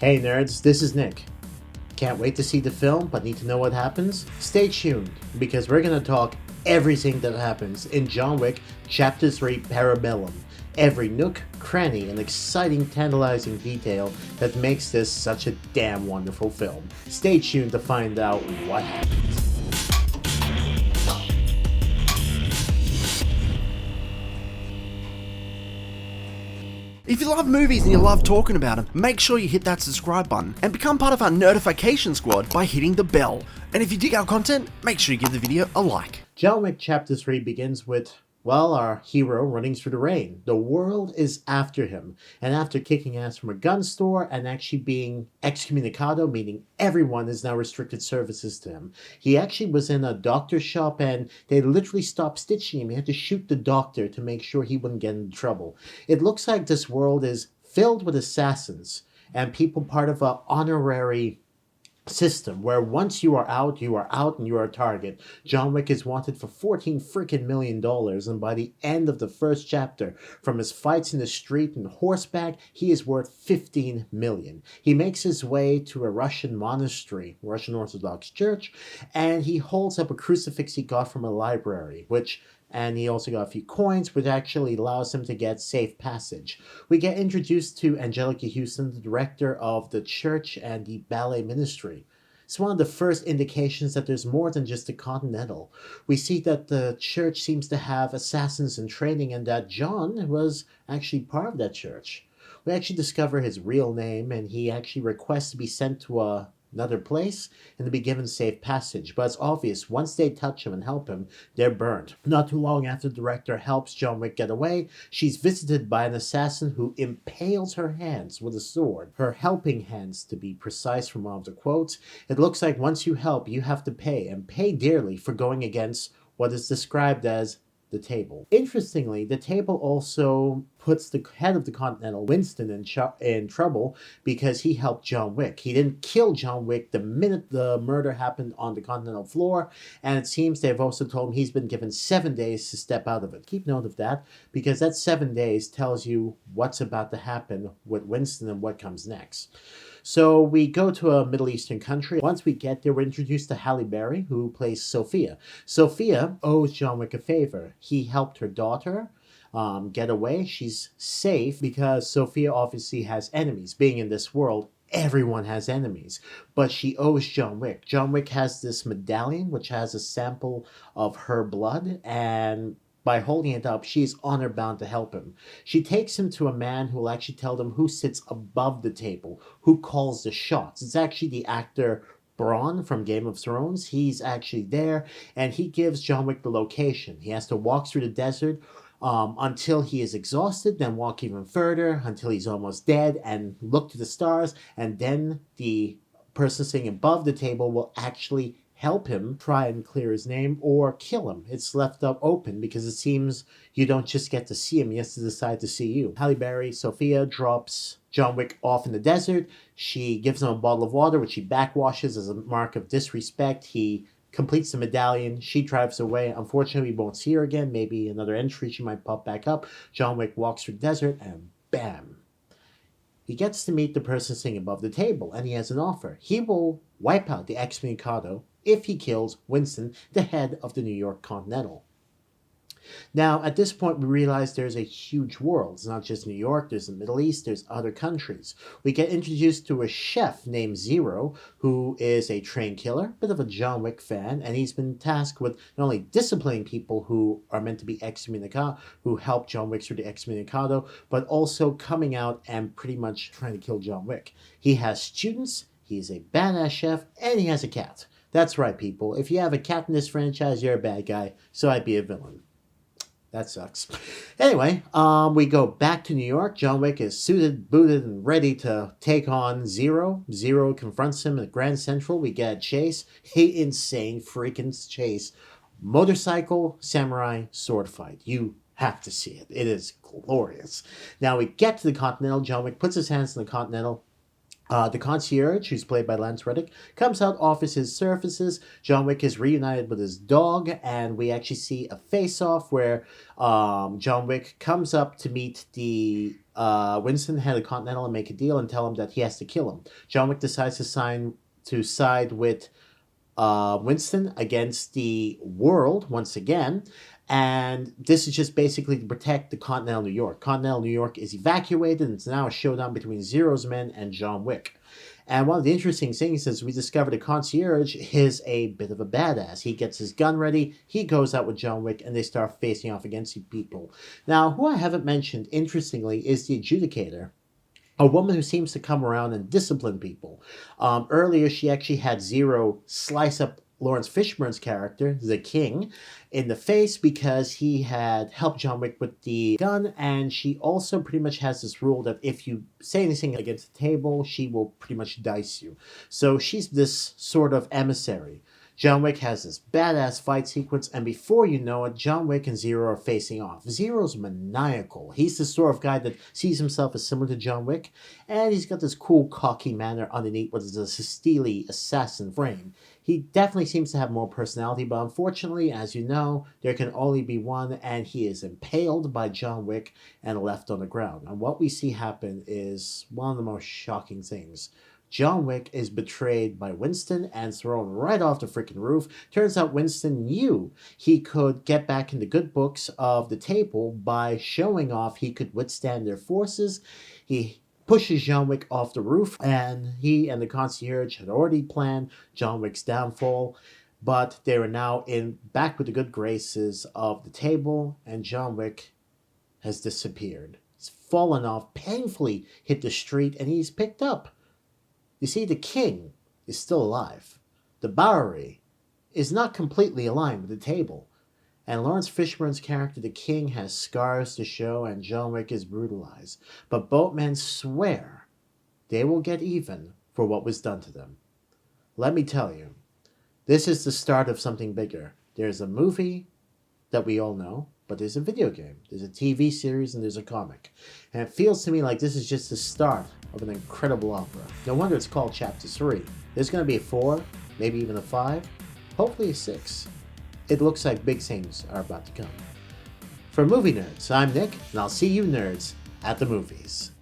Hey nerds, this is Nick. Can't wait to see the film, but need to know what happens? Stay tuned, because we're gonna talk everything that happens in John Wick Chapter 3 Parabellum. Every nook, cranny, and exciting, tantalizing detail that makes this such a damn wonderful film. Stay tuned to find out what happens. If you love movies and you love talking about them, make sure you hit that subscribe button and become part of our notification squad by hitting the bell. And if you dig our content, make sure you give the video a like. John Wick Chapter 3 begins with, well, our hero running through the rain. The world is after him, and after kicking ass from a gun store and actually being excommunicado, meaning everyone is now restricted services to him. He actually was in a doctor's shop and they literally stopped stitching him. He had to shoot the doctor to make sure he wouldn't get into trouble. It looks like this world is filled with assassins and people part of an honorary system where once you are out and you are a target. John Wick is wanted for $14 million, and by the end of the first chapter, from his fights in the street and horseback, he is worth $15 million. He makes his way to a Russian monastery, Russian Orthodox Church, and he holds up a crucifix he got from a library, and he also got a few coins, which actually allows him to get safe passage. We get introduced to Angelica Houston, the director of the church and the ballet ministry. It's one of the first indications that there's more than just the Continental. We see that the church seems to have assassins in training and that John was actually part of that church. We actually discover his real name, and he actually requests to be sent to another place and to be given safe passage. But it's obvious, once they touch him and help him, they're burned. Not too long after the director helps John Wick get away, she's visited by an assassin who impales her hands with a sword. Her helping hands, to be precise from one of the quotes. It looks like once you help, you have to pay, and pay dearly for going against what is described as the table. Interestingly, the table also puts the head of the Continental, Winston, in trouble because he helped John Wick. He didn't kill John Wick the minute the murder happened on the Continental floor, and it seems they've also told him he's been given 7 days to step out of it. Keep note of that, because that 7 days tells you what's about to happen with Winston and what comes next. So we go to a Middle Eastern country. Once we get there, we're introduced to Halle Berry, who plays Sophia. Sophia owes John Wick a favor. He helped her daughter get away. She's safe because Sophia obviously has enemies. Being in this world, everyone has enemies. But she owes John Wick. John Wick has this medallion which has a sample of her blood, and by holding it up, she is honor bound to help him. She takes him to a man who will actually tell them who sits above the table, who calls the shots. It's actually the actor Braun from Game of Thrones. He's actually there, and he gives John Wick the location. He has to walk through the desert until he is exhausted, then walk even further until he's almost dead, and look to the stars, and then the person sitting above the table will actually help him try and clear his name or kill him. It's left up open because it seems you don't just get to see him, he has to decide to see you. Halle Berry, Sophia, drops John Wick off in the desert. She gives him a bottle of water, which he backwashes as a mark of disrespect. He completes the medallion. She drives away. Unfortunately, we won't see her again. Maybe another entry, she might pop back up. John Wick walks through the desert and bam. He gets to meet the person sitting above the table, and he has an offer. He will wipe out the excommunicado if he kills Winston, the head of the New York Continental. Now, at this point, we realize there's a huge world. It's not just New York, there's the Middle East, there's other countries. We get introduced to a chef named Zero, who is a trained killer, bit of a John Wick fan, and he's been tasked with not only disciplining people who are meant to be excommunicado, who help John Wick through the excommunicado, but also coming out and pretty much trying to kill John Wick. He has students, he's a badass chef, and he has a cat. That's right, people. If you have a cat in this franchise, you're a bad guy, so I'd be a villain. That sucks. Anyway, we go back to New York. John Wick is suited, booted, and ready to take on Zero. Zero confronts him at Grand Central. We get a chase. An insane freaking chase. Motorcycle, samurai, sword fight. You have to see it. It is glorious. Now we get to the Continental. John Wick puts his hands on the Continental. The concierge, who's played by Lance Reddick, comes out, offers his services. John Wick is reunited with his dog, and we actually see a face-off where John Wick comes up to meet the Winston head of Continental and make a deal and tell him that he has to kill him. John Wick decides to side with Winston against the world once again. And this is just basically to protect the Continental New York. Continental New York is evacuated, and it's now a showdown between Zero's men and John Wick. And one of the interesting things is we discover the concierge is a bit of a badass. He gets his gun ready, he goes out with John Wick, and they start facing off against people. Now, who I haven't mentioned, interestingly, is the adjudicator. A woman who seems to come around and discipline people. Earlier, she actually had Zero slice up Lawrence Fishburne's character, the King, in the face because he had helped John Wick with the gun, and she also pretty much has this rule that if you say anything against the table, she will pretty much dice you. So she's this sort of emissary. John Wick has this badass fight sequence, and before you know it, John Wick and Zero are facing off. Zero's maniacal. He's the sort of guy that sees himself as similar to John Wick, and he's got this cool, cocky manner underneath what is a steely assassin frame. He definitely seems to have more personality, but unfortunately, as you know, there can only be one, and he is impaled by John Wick and left on the ground. And what we see happen is one of the most shocking things. John Wick is betrayed by Winston and thrown right off the freaking roof. Turns out Winston knew he could get back in the good books of the table by showing off he could withstand their forces. He pushes John Wick off the roof, and he and the concierge had already planned John Wick's downfall, but they were now back with the good graces of the table, and John Wick has disappeared. He's fallen off, painfully hit the street, and he's picked up. You see, the king is still alive. The Bowery is not completely aligned with the table. And Lawrence Fishburne's character, the king, has scars to show, and John Wick is brutalized. But both men swear they will get even for what was done to them. Let me tell you, this is the start of something bigger. There's a movie that we all know, but there's a video game, there's a TV series, and there's a comic. And it feels to me like this is just the start of an incredible opera. No wonder it's called Chapter 3. There's going to be a 4, maybe even a 5, hopefully a 6. It looks like big things are about to come. For Movie Nerds, I'm Nick, and I'll see you nerds at the movies.